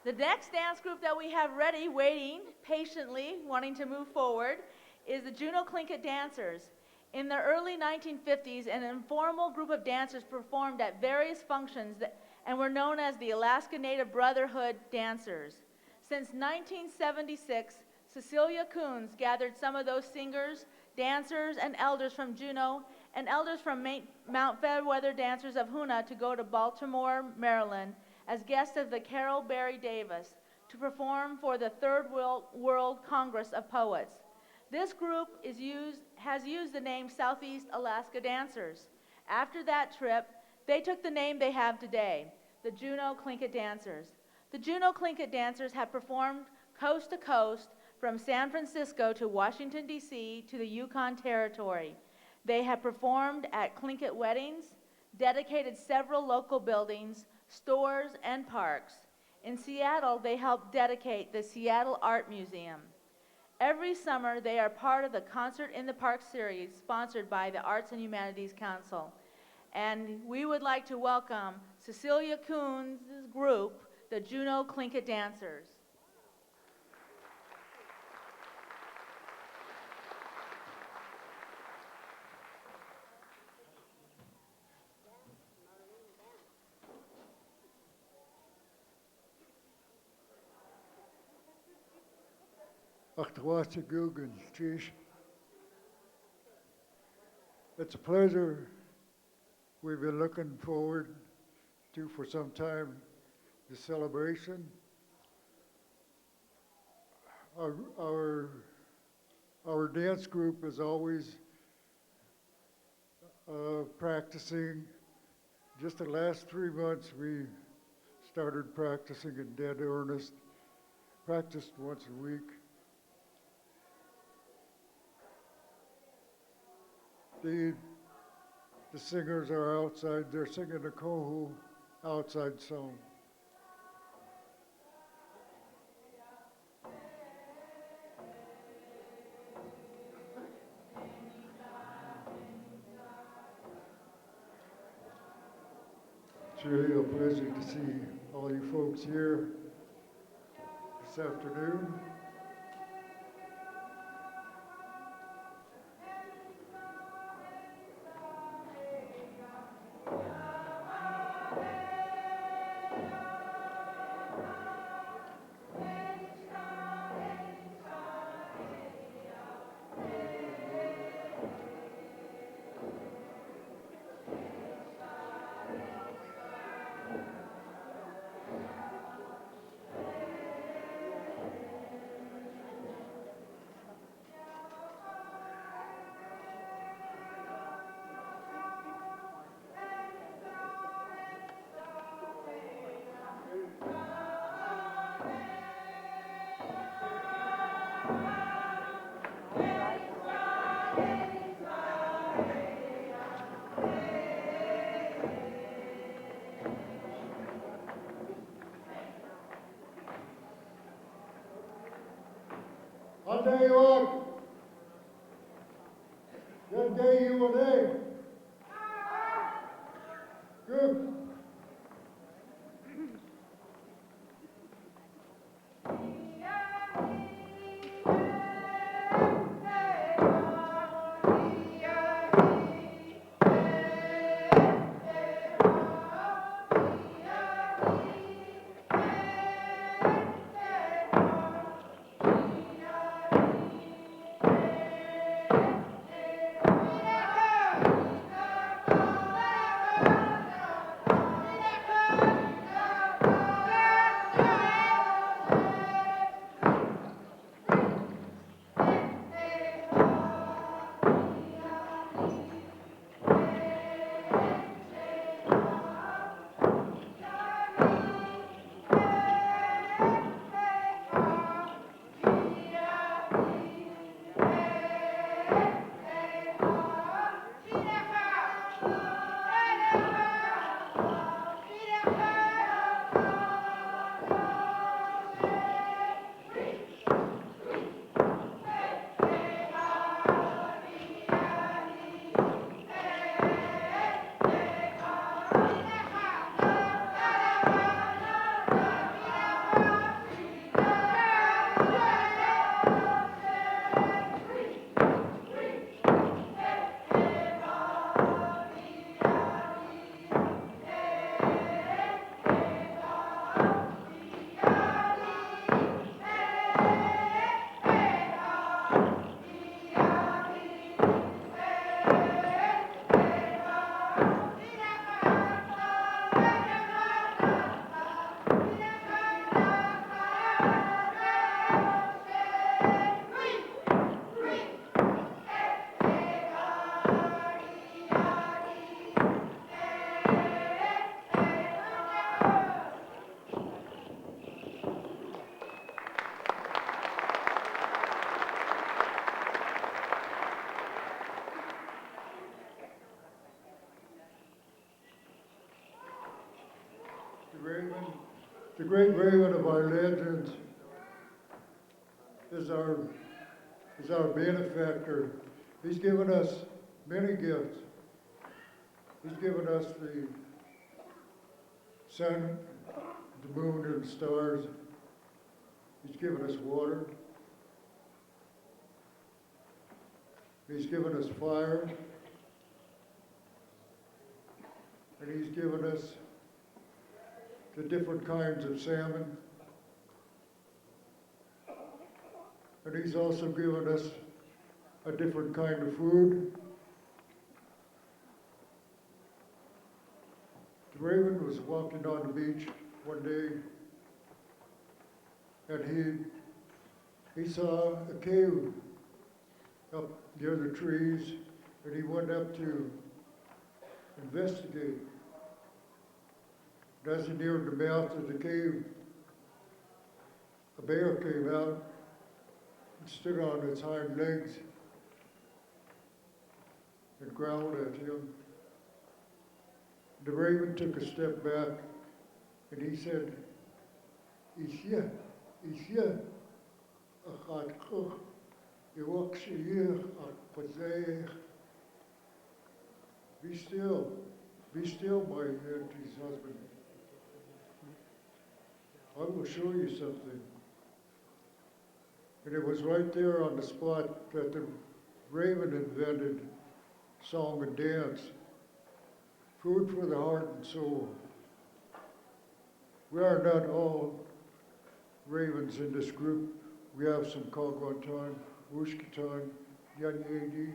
The next dance group that we have ready, waiting patiently, wanting to move forward, is the Juneau Tlingit dancers. In the early 1950s, an informal group of dancers performed at various functions and were known as the Alaska Native Brotherhood Dancers. Since 1976, Cecilia Coons gathered some of those singers, dancers, and elders from Juneau and elders from Mount Fairweather Dancers of Hoonah to go to Baltimore, Maryland, as guests of the Carol Berry Davis to perform for the Third World Congress of Poets. This group has used the name Southeast Alaska Dancers. After that trip, they took the name they have today, the Juneau Tlingit Dancers. The Juneau Tlingit Dancers have performed coast to coast from San Francisco to Washington, D.C. to the Yukon Territory. They have performed at Tlingit weddings, dedicated several local buildings, stores, and parks. In Seattle, they helped dedicate the Seattle Art Museum. Every summer, they are part of the Concert in the Park series sponsored by the Arts and Humanities Council. And we would like to welcome Cecilia Coons' group, the Juneau Tlingit Dancers. It's a pleasure we've been looking forward to for some time, this celebration. Our dance group is always practicing. Just the last 3 months we started practicing in dead earnest, practiced once a week. The singers are outside, they're singing the Kohu outside song. It's really a pleasure to see all you folks here this afternoon. Good. raven, the great raven of our legends is our benefactor. He's given us many gifts. He's given us the sun, the moon, and the stars. He's given us water. He's given us fire. And he's given us the different kinds of salmon. And he's also given us a different kind of food. The raven was walking on the beach one day, and he saw a cave up near the trees, and he went up to investigate. And as he neared the mouth of the cave, a bear came out and stood on its hind legs and growled at him. The raven took a step back and he said, Isya, akadkuh, iwakshir akpazeh. Be still, my auntie's husband. I will show you something. And it was right there on the spot that the raven invented song and dance, food for the heart and soul. We are not all ravens in this group. We have some Kogwantan, Wushkatan, Yanyedi.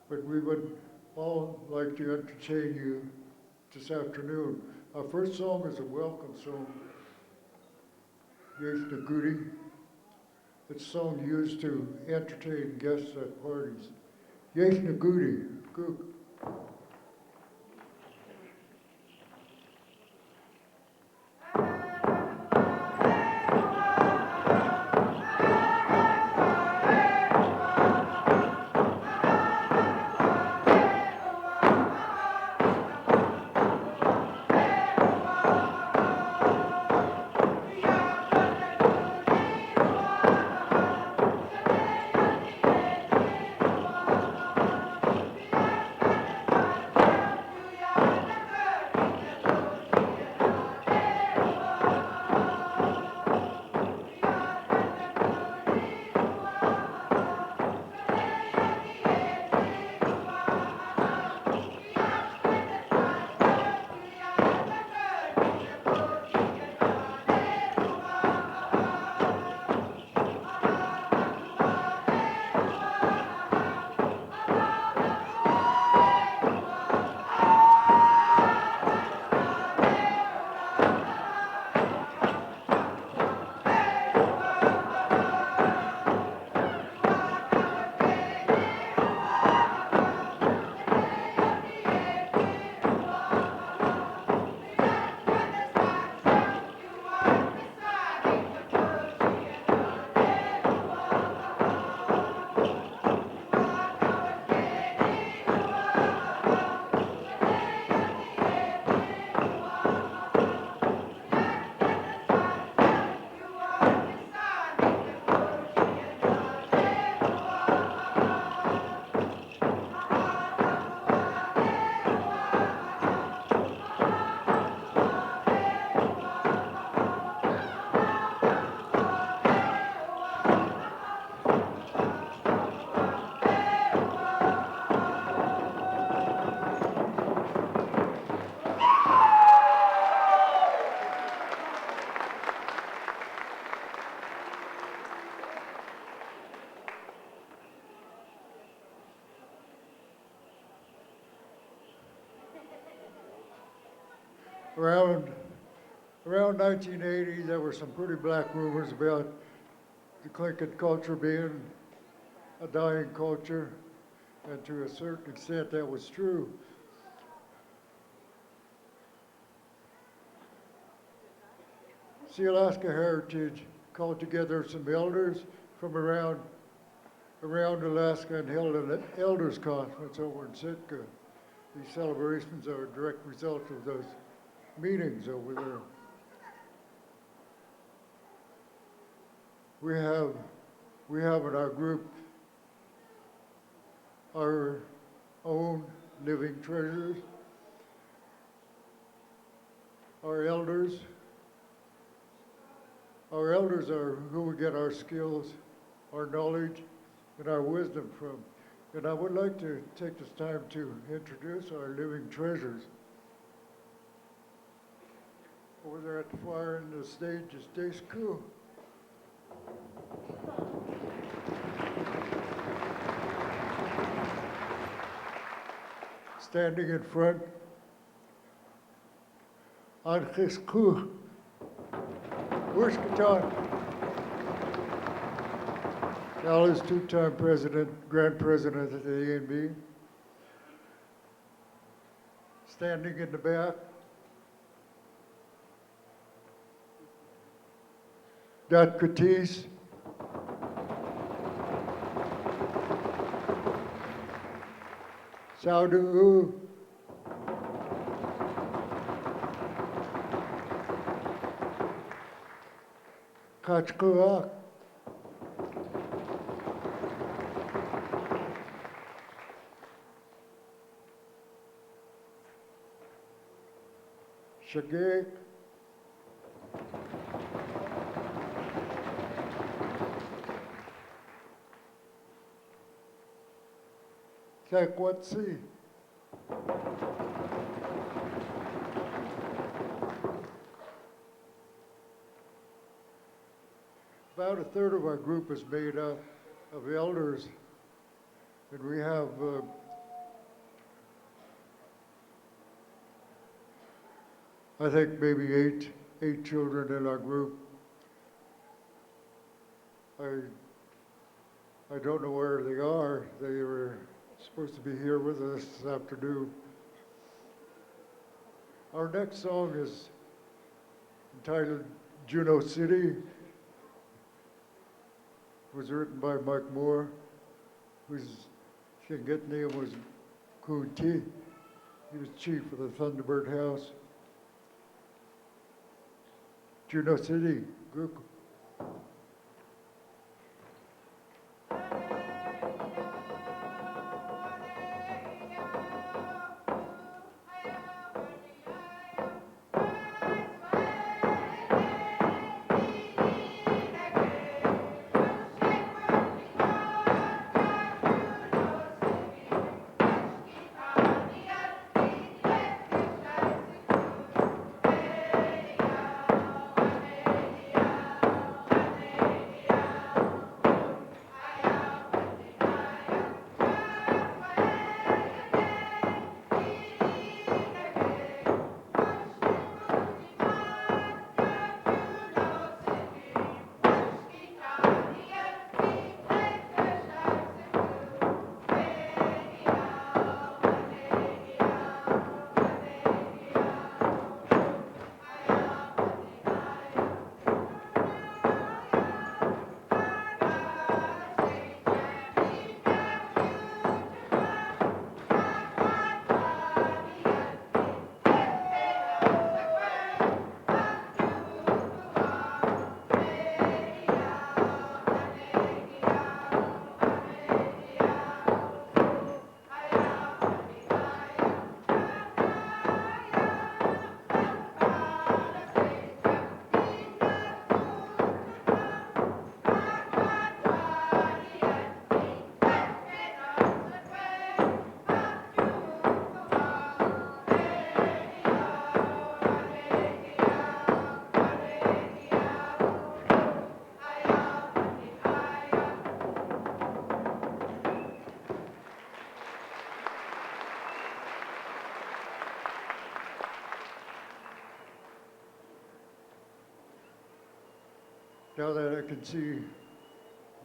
But we would all like to entertain you this afternoon. Our first song is a welcome song, Yesh Nagudi. It's a song used to entertain guests at parties. Yesh Nagudi, Gook. Around 1980, there were some pretty black rumors about the Tlingit culture being a dying culture, and to a certain extent that was true. Sealaska Heritage called together some elders from around Alaska and held an elders conference over in Sitka. these celebrations are a direct result of those meetings over there. We have in our group our own living treasures, our elders. Our elders are who we get our skills, our knowledge, and our wisdom from. And I would like to take this time to introduce our living treasures. Over there at the far end of the stage is Dace Koo. Standing in front, Anges Koo. Wurskatan. Al is two-time president, grand president of the A&B. Standing in the back, Dot Katis. Saudu. Kachkuak. Shagik. Kekwatsi. About a third of our group is made up of elders, and we have I think maybe eight children in our group. I don't know where they are. They were supposed to be here with us this afternoon. Our next song is entitled Juneau City. It was written by Mike Moore, whose Tlingit name was Kunti. He was chief of the Thunderbird House. Juneau City, Guk. Now that I can see,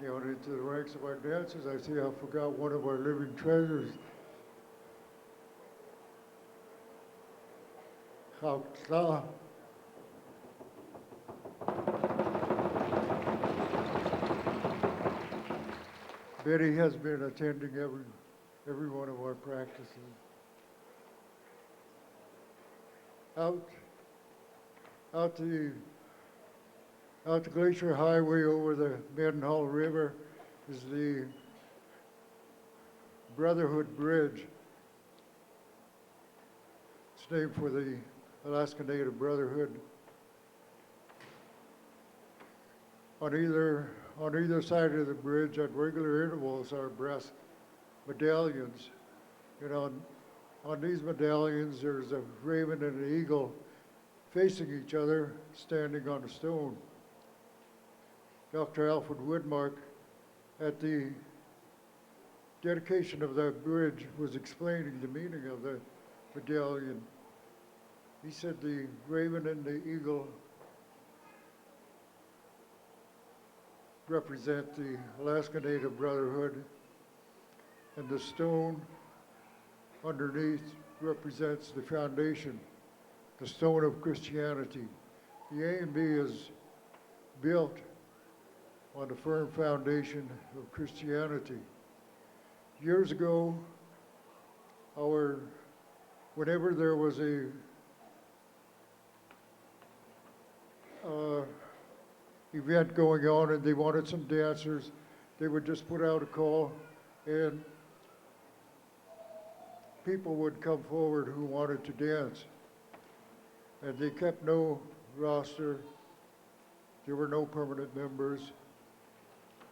into the ranks of our dancers, I see I forgot one of our living treasures. Chautla. Betty has been attending every one of our practices. out, out the, out the Glacier Highway over the Mendenhall River is the Brotherhood Bridge. It's named for the Alaska Native Brotherhood. On either side of the bridge at regular intervals are brass medallions. And on these medallions there's a raven and an eagle facing each other, standing on a stone. Dr. Alfred Woodmark, at the dedication of that bridge, was explaining the meaning of the medallion. He said the raven and the eagle represent the Alaska Native Brotherhood, and the stone underneath represents the foundation, the stone of Christianity. The A and B is built on a firm foundation of Christianity. Years ago, whenever there was a event going on and they wanted some dancers, they would just put out a call and people would come forward who wanted to dance. And they kept no roster. There were no permanent members.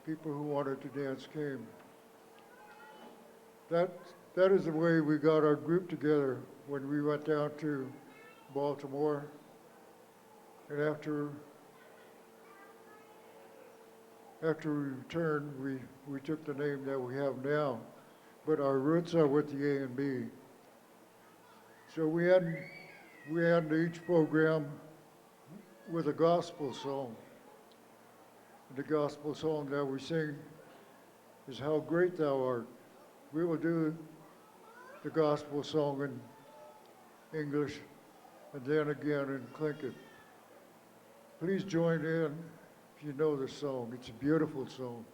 People who wanted to dance came. That is the way we got our group together when we went down to Baltimore. And after we returned, we took the name that we have now. But our roots are with the A and B. So we end each program with a gospel song. The gospel song that we sing is How Great Thou Art. We will do the gospel song in English and then again in Tlingit. Please join in if you know this song. It's a beautiful song.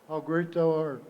How great thou art.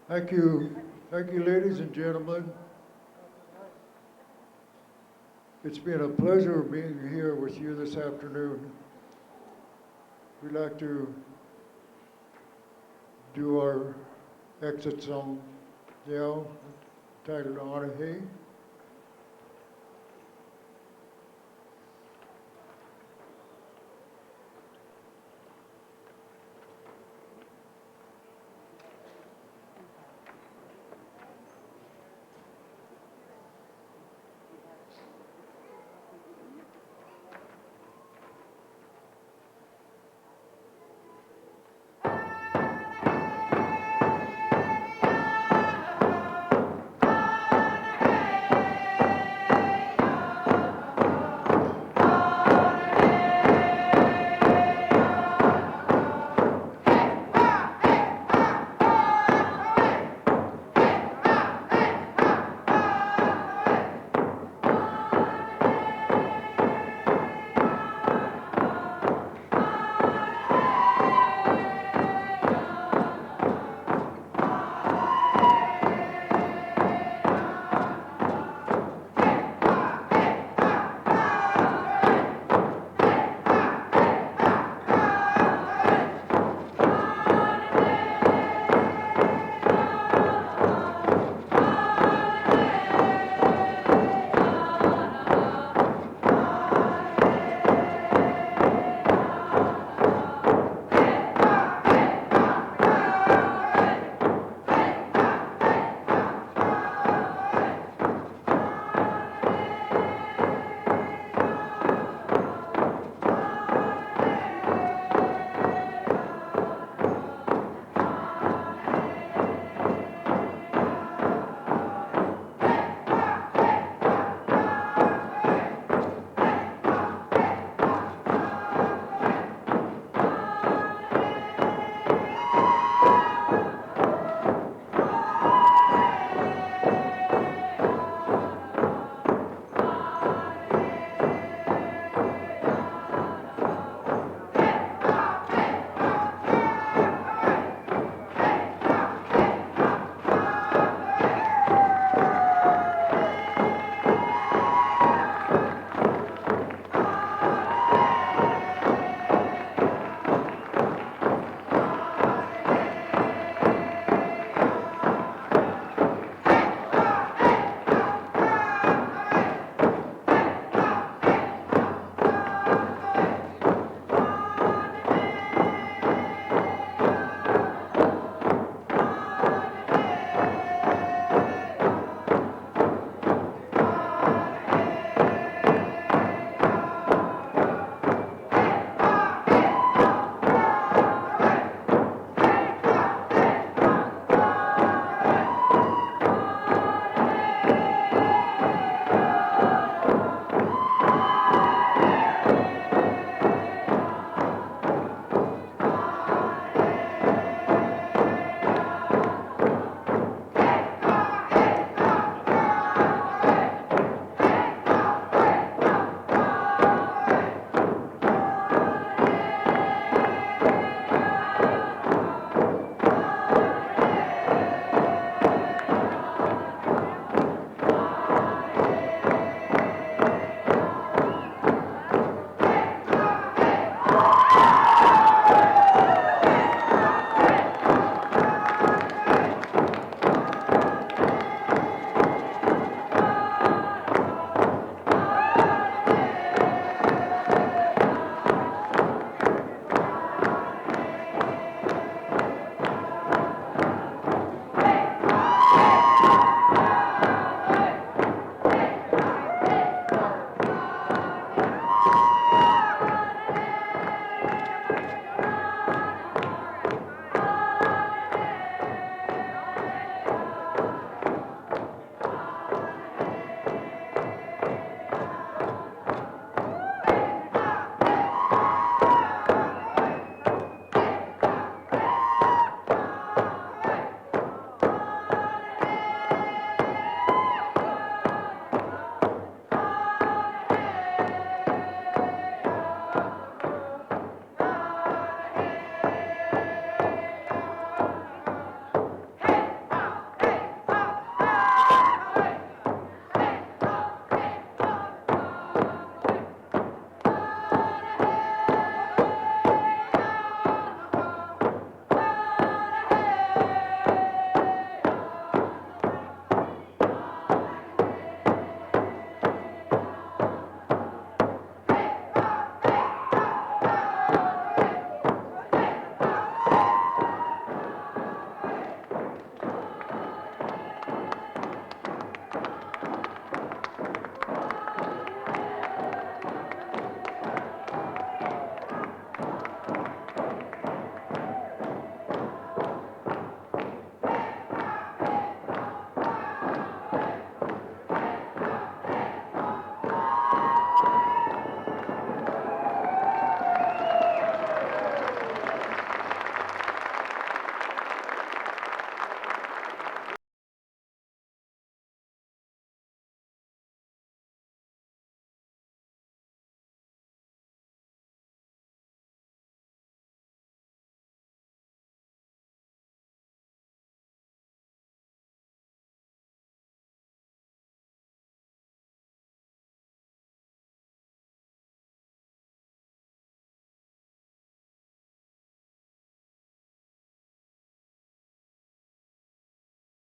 Thank you. Thank you, ladies and gentlemen. It's been a pleasure being here with you this afternoon. We'd like to do our exit song now, titled Honor Hay.